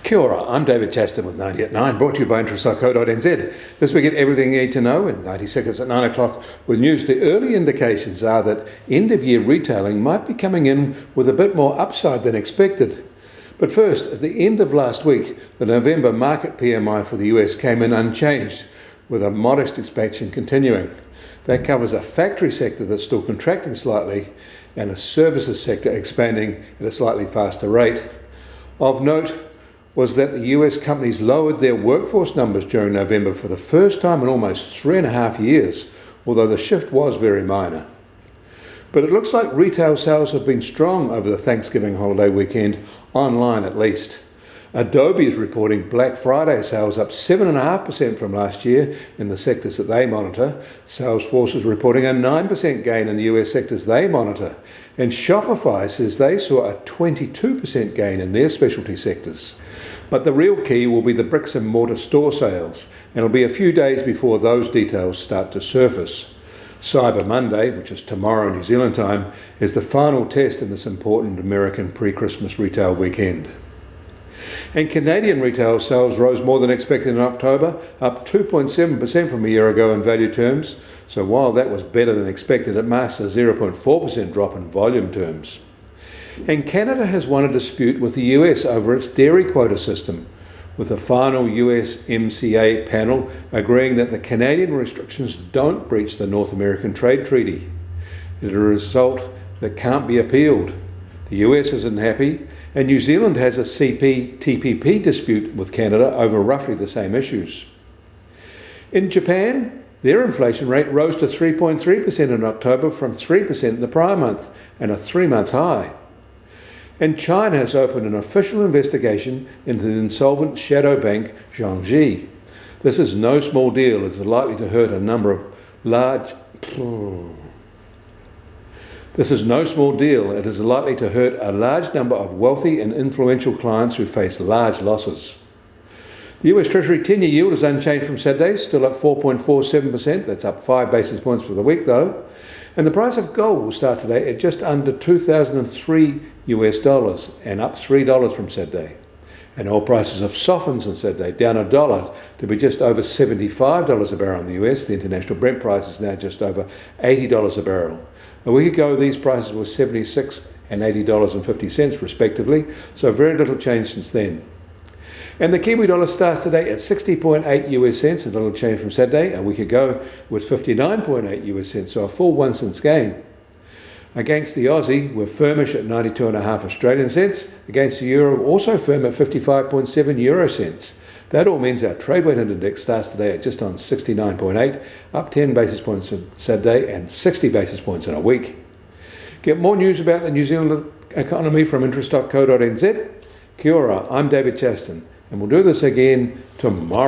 Kia ora, I'm David Chaston with 90 at 9, brought to you by interest.co.nz. This week at Everything You Need to Know in 90 seconds at 9 o'clock with news. The early indications are that end-of-year retailing might be coming in with a bit more upside than expected. But first, at the end of last week, the November Market PMI for the US came in unchanged, with a modest expansion continuing. That covers a factory sector that's still contracting slightly and a services sector expanding at a slightly faster rate. Of note was that the US companies lowered their workforce numbers during November for the first time in almost 3.5 years, although the shift was very minor. But it looks like retail sales have been strong over the Thanksgiving holiday weekend, online at least. Adobe is reporting Black Friday sales up 7.5% from last year in the sectors that they monitor. Salesforce is reporting a 9% gain in the US sectors they monitor. And Shopify says they saw a 22% gain in their specialty sectors. But the real key will be the bricks and mortar store sales, and it'll be a few days before those details start to surface. Cyber Monday, which is tomorrow New Zealand time, is the final test in this important American pre-Christmas retail weekend. And Canadian retail sales rose more than expected in October, up 2.7% from a year ago in value terms. So while that was better than expected, it masks a 0.4% drop in volume terms. And Canada has won a dispute with the US over its dairy quota system, with the final USMCA panel agreeing that the Canadian restrictions don't breach the North American Trade Treaty. It is a result that can't be appealed. The US isn't happy, and New Zealand has a CP-TPP dispute with Canada over roughly the same issues. In Japan, their inflation rate rose to 3.3% in October from 3% in the prior month, and a 3-month high. And China has opened an official investigation into the insolvent shadow bank Zhongji. This is no small deal, as it's likely to hurt a number of large... This is no small deal. It is likely to hurt a large number of wealthy and influential clients who face large losses. The US Treasury 10-year yield is unchanged from Saturday, still at 4.47%. That's up 5 basis points for the week, though. And the price of gold will start today at just under $2,003 US and up $3 from Saturday. And oil prices have softened since Saturday, down $1 to be just over $75 a barrel in the US. The international Brent price is now just over $80 a barrel. A week ago, these prices were $76 and $80.50 respectively, so very little change since then. And the Kiwi dollar starts today at 60.8 US cents, a little change from Saturday. A week ago was 59.8 US cents, so a full 1 cent gain. Against the Aussie, we're firmish at 92.5 Australian cents. Against the euro, also firm at 55.7 euro cents. That all means our trade weighted index starts today at just on 69.8, up 10 basis points on Saturday and 60 basis points in a week. Get more news about the New Zealand economy from interest.co.nz. Kia ora, I'm David Chaston, and we'll do this again tomorrow.